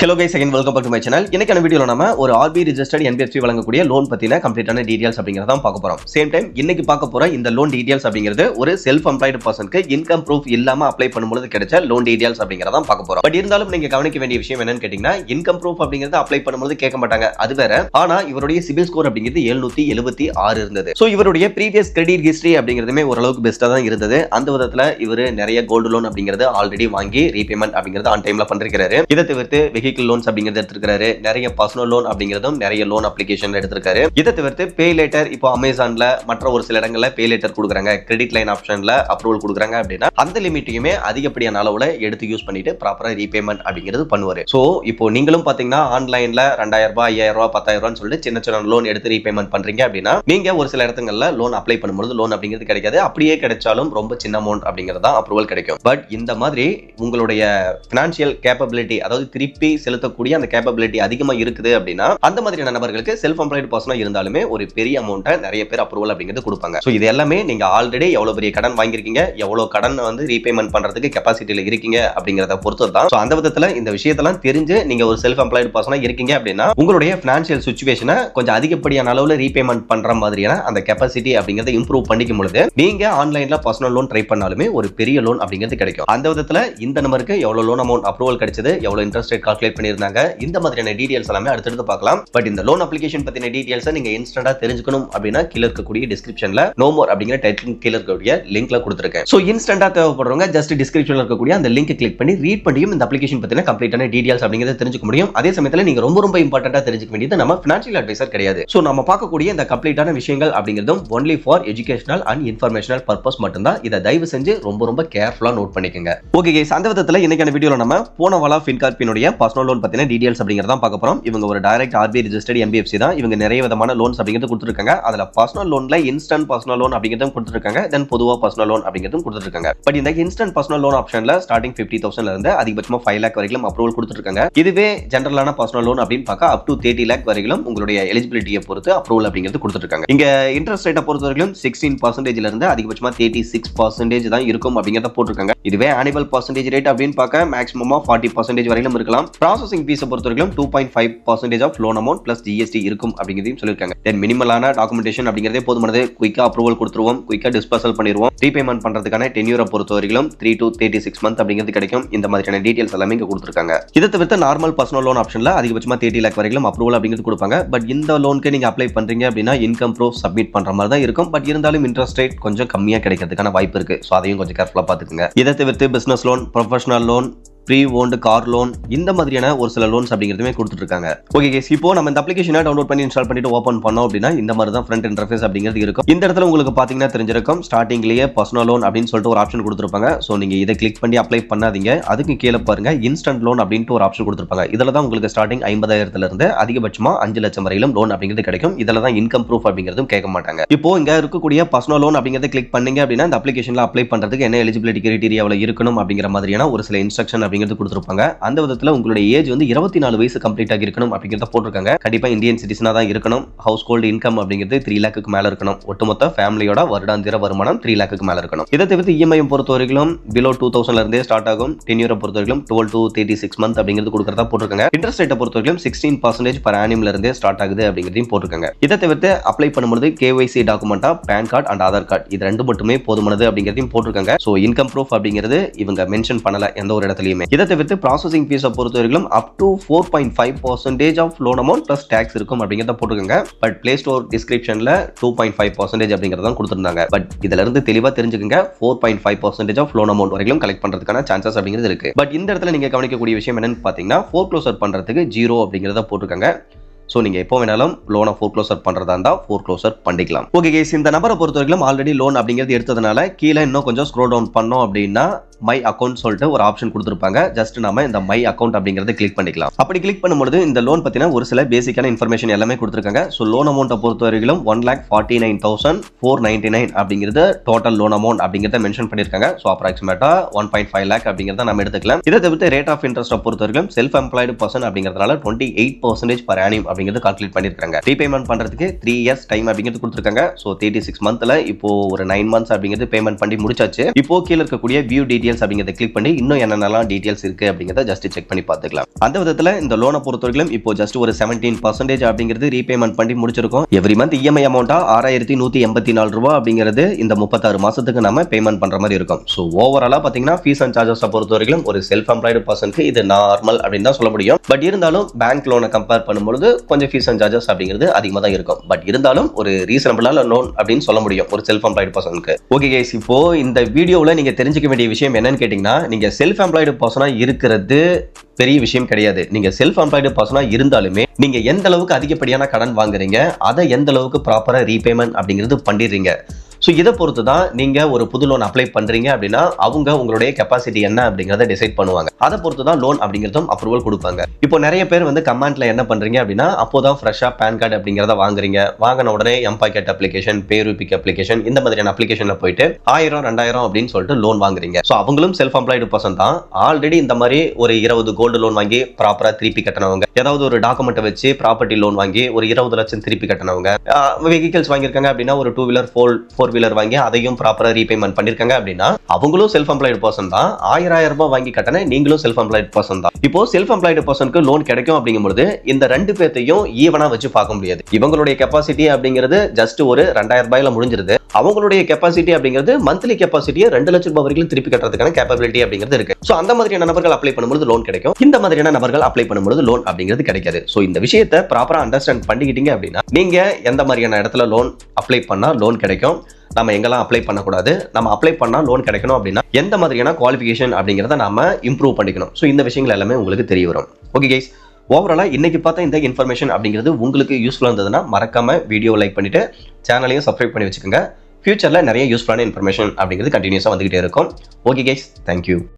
Hello guys, again welcome back to my channel. இன்னைக்கான வீடியோல நாம ஒரு RBI registered NBFC வழங்கக்கூடிய லோன் பத்தின கம்ப்ளீட்டான டீடைல்ஸ் அப்படிங்கறத தான் பார்க்க போறோம். சேம் டைம் இன்னைக்கு பார்க்க போற இந்த லோன் டீடைல்ஸ் அப்படிங்கிறது ஒரு செல்ஃப் எம்ப்ளாய்டு பர்சனுக்கு இன்கம் ப்ரூஃப் இல்லாம அப்ளை பண்ணும்போது கிடைச்ச லோன் டீடைல்ஸ் அப்படிங்கறத தான் பார்க்க போறோம். பட் இருந்தாலும் நீங்க கவனிக்க வேண்டிய விஷயம் என்னன்னு கேட்டீங்கன்னா, இன்கம் ப்ரூஃப் அப்படிங்கிறது அப்ளை பண்ணும்போது கேட்க மாட்டாங்க. அது வேற. ஆனா இவருடைய சிபில் ஸ்கோர் அப்படிங்கிறது 776 இருந்தது. சோ இவருடைய previous credit history அப்படிங்கிறதுமே ஓரளவுக்கு பெஸ்டா தான் இருந்தது. அந்த விதத்துல இவரு நிறைய கோல்டு லோன் அப்படிங்கிறது ஆல்ரெடி வாங்கி ரீபேமெண்ட் அப்படிங்கிறது ஆன் டைம்ல பண்ணிருக்காரு. இதை தவிர்த்து வெஹிக்கிள் லோன்ஸ் அப்படிங்கிறது எடுத்திருக்காரு. நிறைய பர்சனல் லோன் அப்படிங்கிறதும் நிறைய லோன் அப்ளிகேஷன் எடுத்திருக்காரு. இதை தவிர்த்து பே லேட்டர் இப்போ அமேசான்ல மற்ற ஒரு சில இடங்கள்ல பே லேட்டர் கொடுக்குறாங்க, கிரெடிட் லைன் ஆப்ஷன்ல அப்ரூவல் கொடுக்குறாங்க அப்படின்னா அந்த லிமிட்டையுமே அதிகப்படியான அளவுல எடுத்து யூஸ் பண்ணிட்டு ப்ராப்பரா ரீபேமெண்ட் அப்படிங்கிறது பண்ணுவாரு. சோ இப்போ நீங்களும் பாத்தீங்கன்னா ஆன்லைன்ல 2000 ரூபாய் 5000 ரூபாய் 10000 ரூபாய் சொல்லிட்டு சின்ன சின்ன லோன் எடுத்து ரீபேமெண்ட் பண்றீங்க அப்படின்னா நீங்க ஒரு சில இடத்துங்கள்ல லோன் அப்ளை பண்ணும்போது லோன் அப்படிங்கிறது கிடைக்காது. அப்படியே கிடைச்சாலும் ரொம்ப சின்ன அமௌண்ட் அப்படிங்கிறது தான் அப்ரூவல் கிடைக்கும். பட் இந்த மாதிரி உங்களுடைய பினான்சியல் கேப்பபிலிட்டி, அதாவது திருப்பி செலுத்தக்கூடிய அந்த கேப்பபிலிட்டி அதிகமா இருக்குது அப்படின்னா அந்த மாதிரியான நபர்களுக்கு செல்ஃப் எம்ப்ளாய்டு பர்சனா இருந்தாலுமே ஒரு பெரிய அமௌண்ட்டை நிறைய பேர் அப்ரூவல் அப்படிங்கிறது கொடுப்பாங்க. சோ இது எல்லாமே நீங்க ஆல்ரெடி எவ்வளவு பெரிய கடன் வாங்கியிருக்கீங்க, எவ்வளவு கடன் வந்து ரீபேமெண்ட் பண்றதுக்கு கெபாசிட்டியில இருக்கீங்க அப்படிங்கறத பொறுத்து தான். சோ அந்த விதத்துல இந்த விஷயத்தெல்லாம் தெரிஞ்சு நீங்க ஒரு செல்ஃப் எம்ப்ளாய்டு பர்சனா இருக்கீங்க அப்படின்னா உங்களுடைய பினான்சியல் சிச்சுவேஷனை கொஞ்சம் அதிகப்படியான அளவுல ரீபேமெண்ட் பண்ற மாதிரியான அந்த கெபாசிட்டி அப்படிங்கறத இம்ப்ரூவ் பண்ணிக்கும் பொழுது நீங்க ஆன்லைன்ல பர்சனல் லோன் ட்ரை பண்ணாலுமே ஒரு பெரிய லோன் அப்படிங்கிறது கிடைக்கும். அந்த விதத்துல இந்த நம்பருக்கு எவ்வளவு லோன் அமௌண்ட் அப்ரூவல் கிடைச்சது, எவ்வளவு இன்ட்ரெஸ்ட் ரேட் கால்குலேட் பண்ணிருந்தாங்க, இந்த மாதிரியான டீடைல்ஸ் எல்லாமே அடுத்து பார்க்கலாம். பட் இந்த லோன் அப்ளிகேஷன் பத்தின டீடைல்ஸ் நீங்க இன்ஸ்டன்டா தெரிஞ்சுக்கணும் அப்படின்னா கீழ இருக்கக்கூடிய டிஸ்கிரிப்ஷன்ல நோ மோர் அப்படிங்கிற டைட்டில் கீழ இருக்கக்கூடிய லிங்க்ல கொடுத்திருக்கேன். சோ இன்ஸ்டன்டா தேவைப்படுறவங்க ஜஸ்ட் டிஸ்கிரிப்ஷன்ல இருக்கக்கூடிய அந்த லிங்க் கிளிக் பண்ணி ரீட் பண்ணியும் இந்த அப்ளிகேஷன் பத்தின கம்ப்ளீட்டான டீடைல்ஸ் அப்படிங்கறத தெரிஞ்சுக்க முடியும். அதே சமயத்துல நீங்க ரொம்ப இம்பார்ட்டன்ட்டா தெரிஞ்சுக்க வேண்டியது நம்ம ஃபினான்ஷியல் அட்வைசர் கிடையாது. சோ நம்ம பார்க்கக்கூடிய இந்த கம்ப்ளீட்டான விஷயங்கள் அப்படிங்கிறதும் only for educational and informational purpose மட்டும்தான். இதை தயவு செஞ்சு ரொம்ப கேர்ஃபுல்லா நோட் பண்ணிக்கோங்க. ஓகே கைஸ், அந்த விதத்துல இன்னைக்கான வீடியோல நம்ம போனவாலா ஃபின்கார்ப்பினுடைய பர்சனல் லோன் பத்தின டீடைல்ஸ் அப்படிங்கறத பார்க்க போறோம். இவங்க ஒரு டைரக்ட் RBI registered NBFC தான். இவங்க நிறைய விதமான லோன்ஸ் அப்படிங்கிறது கொடுத்துருக்காங்க. அதுல பர்சனல் லோன்ல இன்ஸ்டன்ட் பர்சனல் லோன் அப்படிங்கிறதும் கொடுத்துருக்காங்க, தென் பொதுவா பர்சனல் லோன் அப்படிங்கிறதும் கொடுத்துருக்காங்க. பட் இந்த இன்ஸ்டன்ட் பர்சனல் லோன் ஆப்ஷன்ல ஸ்டார்டிங் 50,000 இருந்து அதிகபட்சமா 5 lakh வரைக்கும் அப்ரூவல் கொடுத்துருக்காங்க. இதுவே ஜெனரலான பர்சனல் லோன் அப்படின்னு பார்க்க அப் டு 30 lakh வரைக்கும் உங்களுடைய எலிஜிபிலிட்டியை பொறுத்து அப்ரூவல் அப்படிங்கிறது கொடுத்துருக்காங்க. இங்க இன்ட்ரெஸ்ட் ரேட்டை பொறுத்த வரைக்கும் 16% இருந்து அதிகபட்சமா 36% தான் இருக்கும் அப்படிங்கிறத போட்டிருக்காங்க. இதுவே ஆனுவல் பர்சன்டேஜ் ரேட் அப்படின்னு பார்க்க மேக்ஸிமமா 40% வரைக்கும் இருக்கலாம். ப்ராசஸிங் ஃபீஸ் பொறுத்த வரைக்கும் 2.5% of loan amount plus GST இருக்கும் அப்படிங்கிறதையும் சொல்லிருக்காங்க. தென் மினிமலான டாக்குமெண்டேஷன் அப்படிங்கிறதே போதுமானது. குயிக்கா அப்ரூவல் கொடுத்துருவோம், குயிக்கா டிஸ்பர்சல் பண்ணிடுவோம். ரீபேமெண்ட் பண்றதுக்கான டென்யூரை பொறுத்த வரைக்கும் 3 to 36 months அப்படிங்கிறது கிடைக்கும். இந்த மாதிரியான டீடைல்ஸ் எல்லாமே இங்க கொடுத்துருக்காங்க. இதை தவிர்த்து நார்மல் பர்சனல் லோன் ஆப்ஷன்ல அதிகபட்சமா 30 lakh வரைக்கும் அப்ரூவல் அப்படிங்கிறது கொடுப்பாங்க. பட் இந்த லோனுக்கு நீங்க அப்ளை பண்றீங்க அப்படின்னா இன்கம் ப்ரூஃப் சப்மிட் பண்ற மாதிரி தான் இருக்கும். பட் இருந்தாலும் இன்ட்ரெஸ்ட் ரேட் கொஞ்சம் கம்மியா கிடைக்கிறதுக்கான வாய்ப்பு இருக்கு. சோ அதையும் கொஞ்சம் கேர்ஃபுல்லா பாத்துக்கோங்க. இதை தவிர்த்து business loan, professional loan, pre owned car loan, இந்த மாதிரியான ஒரு சில லோன்ஸ் அப்படிங்கிறதுமே கொடுத்துட்டு இருக்காங்க. ஓகே கேஸ், இப்போ நம்ம இந்த அப்ளிகேஷனை டவுன்லோட் பண்ணி இன்ஸ்டால் பண்ணிட்டு ஓபன் பண்ணோம் அப்படின்னா இந்த மாதிரி தான் ஃப்ரண்ட் இன்டர்ஃபேஸ் அப்படிங்கிறது இருக்கும். இந்த இடத்துல உங்களுக்கு பாத்தீங்கன்னா தெரிஞ்சிருக்கும் ஸ்டார்டிங்லயே பர்சனல் லோன் அப்படின்னு சொல்லிட்டு ஒரு ஆப்ஷன் கொடுத்துருப்பாங்க. சோ நீங்க இதை கிளிக் பண்ணி அப்ளை பண்ணாதீங்க. அதுக்கு கீழே பாருங்க இன்ஸ்டன்ட் லோன் அப்படின்ட்டு ஒரு ஆப்ஷன் கொடுத்துருப்பாங்க. இதுல தான் உங்களுக்கு ஸ்டார்டிங் 50,000 இருந்து அதிகபட்சமா 5 லட்சம் வரையிலும் லோன் அப்படிங்கிறது கிடைக்கும். இதுல தான் இன்கம் ப்ரூஃப் அப்படிங்கிறதும் கேட்க மாட்டாங்க. இப்போ இங்க இருக்கக்கூடிய பர்சனல் லோன் அப்படிங்கிறத கிளிக் பண்ணீங்க அப்படின்னா இந்த அப்ளிகேஷன்ல அப்ளை பண்றதுக்கு என்ன எலிஜிபிலிட்டி கிரைட்டீரியாவில் இருக்கணும் அப்படிங்கிற மாதிரியான ஒரு சில இன்ஸ்ட்ரக்ஷன் அப்படிங்கிறது கொடுத்துருப்பாங்க. அந்த விதத்துல உங்களுடைய ஏஜ் வந்து 24 வயசு கம்ப்ளீட் ஆகி இருக்கணும் அப்படிங்கறத போட்டிருக்காங்க. கண்டிப்பா இந்தியன் சிட்டிசனா தான் இருக்கணும். ஹவுஸ் ஹோல்ட் இன்கம் அப்படிங்கிறது 3 lakhக்கு மேல இருக்கணும். ஒட்டுமொத்த ஃபேமிலியோட வருடாந்திர வருமானம் 3 lakhக்கு மேல இருக்கணும். இதை தவிர்த்து EMI பொறுத்த வரைக்கும் பிலோ 2000 இருந்தே ஸ்டார்ட் ஆகும். டென்யூரை பொறுத்த வரைக்கும் 12 to 36 months அப்படிங்கிறது கொடுக்கறதா போட்டிருக்காங்க. இன்ட்ரெஸ்ட் ரேட்டை பொறுத்த வரைக்கும் 16% per annum இருந்தே ஸ்டார்ட் ஆகுது அப்படிங்கிறதையும் போட்டிருக்காங்க. இதை தவிர்த்து அப்ளை பண்ணும்போது KYC டாக்குமெண்டா pan card and Aadhaar card இது ரெண்டு மட்டுமே போதுமானது அப்படிங்கிறதையும் போட்டிருக்காங்க. சோ இன்கம் ப்ரூஃப் அப்படிங்கிறது இவங்க மென்ஷன் பண்ணல எந்த ஒரு இடத்துலயுமே. இதை தவிர்த்து ப்ராசஸிங் ஃபீஸை பொறுத்த வரைக்கும் up to 4.5% of loan amount plus tax இருக்கும் அப்படிங்கிறத போட்டுருக்காங்க. பட் பிளே ஸ்டோர் டிஸ்கிரிப்ஷன்ல 2.5% அப்படிங்கிறத கொடுத்திருந்தாங்க. பட் இதுல இருந்து தெளிவா தெரிஞ்சுக்கங்க 4.5% ஆஃப் லோன் அமௌண்ட் வரைக்கும் கலெக்ட் பண்றதுக்கான சான்சஸ் அப்படிங்கிறது இருக்கு. பட் இந்த இடத்துல நீங்க கவனிக்கக்கூடிய விஷயம் என்னன்னு பாத்தீங்கன்னா ஃபோர்க்ளோசர் பண்றதுக்கு 0 அப்படிங்கிறத போட்டிருக்காங்க. சோ நீங்க எப்போ வேணாலும் லோனை ஃபோர்க்ளோசர் பண்றதா இருந்தா ஃபோர்க்ளோசர் பண்ணிக்கலாம். ஓகே கேஸ், இந்த நம்பரை பொறுத்த வரைக்கும் ஆல்ரெடி லோன் அப்படிங்கிறது எடுத்ததுனால கீழே இன்னும் கொஞ்சம் ஸ்க்ரோல் டவுன் பண்ணோம் அப்படின்னா மை அக்கௌண்ட் சொல்லிட்டு ஒரு ஆப்ஷன் கொடுத்துருப்பாங்க. ஜஸ்ட் நாம இந்த மை அக்கௌண்ட் அப்படிங்கறத கிளிக் பண்ணிக்கலாம். அப்படி கிளிக் பண்ணும்போது இந்த லோன் பத்தின ஒரு சில பேசிக்கான இன்ஃபர்மேஷன் எல்லாமே கொடுத்துருக்காங்க. சோ லோன் அமௌண்ட்டை பொறுத்த வரைக்கும் 1,49,499 அப்படிங்கிறது டோட்டல் லோன் அமௌண்ட் அப்படிங்கறத மென்ஷன் பண்ணிருக்காங்க. சோ அப்ராக்சிமேட்டா 1.5 lakh அப்படிங்கறத நம்ம எடுத்துக்கலாம். இதை தவிர்த்து ரேட் ஆஃப் இன்ட்ரெஸ்ட் பொறுத்த வரைக்கும் செல்ஃப் எம்ப்ளாய்டு பர்சன் அப்படிங்கறதுனால 28% per annum அப்படிங்கறது கால்குலேட் பண்ணிருக்காங்க. ரீபேமெண்ட் பண்றதுக்கு 3 years டைம் அப்படிங்கிறது கொடுத்துருக்காங்க. சோ 36 monthல இப்போ ஒரு 9 months அப்படிங்கிறது பேமெண்ட் பண்ணி முடிச்சாச்சு. இப்போ கீழ இருக்கக்கூடிய வியூ டீடைல்ஸ் டீடைல்ஸ் அப்படிங்கறத கிளிக் பண்ணி இன்னும் என்னென்னலாம் டீடைல்ஸ் இருக்கு அப்படிங்கறத ஜஸ்ட் செக் பண்ணி பார்த்துக்கலாம். அந்த விதத்துல இந்த லோனை பொறுத்தவரைக்கும் இப்போ ஜஸ்ட் ஒரு 17% அப்படிங்கிறது ரீபேமெண்ட் பண்ணி முடிச்சிருக்கோம். எவ்ரி மந்த் இஎம்ஐ அமௌண்டா 6184 ரூபாய் அப்படிங்கிறது இந்த 36 மாசத்துக்கு நம்ம பேமெண்ட் பண்ற மாதிரி இருக்கும். ஸோ ஓவராலா பாத்தீங்கன்னா ஃபீஸ் அண்ட் சார்ஜஸ் பொறுத்தவரைக்கும் ஒரு செல்ஃப் எம்ப்ளாய்டு பர்சனுக்கு இது நார்மல் அப்படின்னு தான் சொல்ல முடியும். பட் இருந்தாலும் பேங்க் லோனை கம்பேர் பண்ணும்போது கொஞ்சம் ஃபீஸ் அண்ட் சார்ஜஸ் அப்படிங்கிறது அதிகமாக தான் இருக்கும். பட் இருந்தாலும் ஒரு ரீசனபிளான லோன் அப்படின்னு சொல்ல முடியும் ஒரு செல்ஃப் எம்ப்ளாய்டு பர்சனுக்கு. ஓகே கைஸ், இப்போ இந்த வீடியோவில் நீங்க தெரிஞ்சுக்க வேண்டிய விஷயம் என்னன்னு கேட்டீங்கன்னா, நீங்க செல்ஃப் எம்ப்ளாய்டு பர்சனா இருக்கிறது பெரிய விஷயம் கிடையாது. நீங்க செல்ஃப் எம்ப்ளாய்டு பர்சனா இருந்தாலுமே நீங்க எந்த அளவுக்கு அதிகப்படியான கடன் வாங்குறீங்க, அதை எந்த அளவுக்கு ப்ராப்பரா ரீபேமெண்ட் அப்படிங்கிறது பண்ணிடுறீங்க. ஸோ இதை பொறுத்து தான் நீங்க ஒரு புது லோன் அப்ளை பண்றீங்க அப்படின்னா அவங்க உங்களுடைய கெப்பாசிட்டி என்ன அப்படிங்கிறத டிசைட் பண்ணுவாங்க. அதை பொறுத்து தான் லோன் அப்படிங்கிறதும் அப்ரூவல் கொடுப்பாங்க. இப்போ நிறைய பேர் வந்து கமெண்ட்ல என்ன பண்றீங்க அப்படின்னா, அப்போதான் ஃப்ரெஷ்ஷா பேன் கார்டு அப்படிங்கிறத வாங்குறீங்க, வாங்கின உடனே எம்பாக்கெட் அப்ளிகேஷன், பேரூபிக் அப்ளிகேஷன், இந்த மாதிரியான அப்ளிகேஷன்ல போயிட்டு 1000 2000 அப்படின்னு சொல்லிட்டு லோன் வாங்குறீங்க. ஸோ அவங்களும் செல்ஃப் எம்ப்ளாய்டு பர்சன் தான். ஆல்ரெடி இந்த மாதிரி ஒரு 20 கோல்டு லோன் வாங்கி ப்ராப்பரா திருப்பி கட்டினவங்க, ஏதாவது ஒரு டாக்குமெண்ட் வச்சு ப்ராப்பர்ட்டி லோன் வாங்கி ஒரு 20 லட்சம் திருப்பி கட்டினவங்க, வெஹிக்கிள்ஸ் வாங்கியிருக்காங்க அப்படின்னா ஒரு 2 வீலர் 4 வீலர் வாங்கி அதையும் ப்ராப்பரா ரீபேமெண்ட் பண்ணிருக்காங்க அப்படின்னா அவங்களும் செல்ஃப் எம்ப்ளாய்டு பர்சன் தான். 1000 ரூபாய் வாங்கி கட்டன நீங்களும் செல்ஃப் எம்ப்ளாய்டு பர்சன் தான். இப்போ செல்ஃப் எம்ப்ளாய்டு பர்சனுக்கு லோன் கிடைக்கும் அப்படிங்கும்போது இந்த ரெண்டு பேர்த்தையும் ஈவனா வச்சு பார்க்க முடியாது. இவங்களுடைய கெப்பாசிட்டி அப்படிங்கிறது ஜஸ்ட் ஒரு 2000 ரூபாயில முடிஞ்சிருது. அவங்களுடைய கெப்பாசிட்டி அப்படிங்கிறது மந்த்லி கெப்பாசிட்டியை 2 லட்சம் ரூபாய் வரைக்கும் திருப்பி கட்டுறதுக்கான கேப்பபிலிட்டி அப்படிங்கிறது இருக்கு. சோ அந்த மாதிரியான நபர்கள் அப்ளை பண்ணும்போது லோன் கிடைக்கும். இந்த மாதிரியான நபர்கள் அப்ளை பண்ணும்போது லோன் அப்படிங்கிறது கிடைக்காது. சோ இந்த விஷயத்தை ப்ராப்பரா அண்டர்ஸ்டாண்ட் பண்ணிக்கிட்டீங்க அப்படின்னா நீங்க எந்த மாதிரியான இடத்துல லோன் அப்ளை பண்ணா லோன் கிடைக்கும், நம்ம எங்கெல்லாம் அப்ளை பண்ணக்கூடாது, நம்ம அப்ளை பண்ணா லோன் கிடைக்கணும் அப்படின்னா எந்த மாதிரியான குவாலிஃபிகேஷன் அப்படிங்கிறத நாம இம்ப்ரூவ் பண்ணிக்கணும். ஸோ இந்த விஷயங்கள் எல்லாமே உங்களுக்கு தெரிய வரும். ஓகே கைஸ், ஓவராலா இன்னைக்கு பார்த்த இந்த இன்ஃபர்மேஷன் அப்படிங்கிறது உங்களுக்கு யூஸ்ஃபுல்லா இருந்ததுன்னா மறக்காம வீடியோ லைக் பண்ணிட்டு சேனலையும் சப்ஸ்கிரைப் பண்ணி வச்சுக்கோங்க. ஃபியூச்சர்ல நிறைய யூஸ்ஃபுல்லான இன்ஃபர்மேஷன் அப்படிங்கிறது கண்டினியூஸா வந்துகிட்டே இருக்கும். Okay guys, thank you.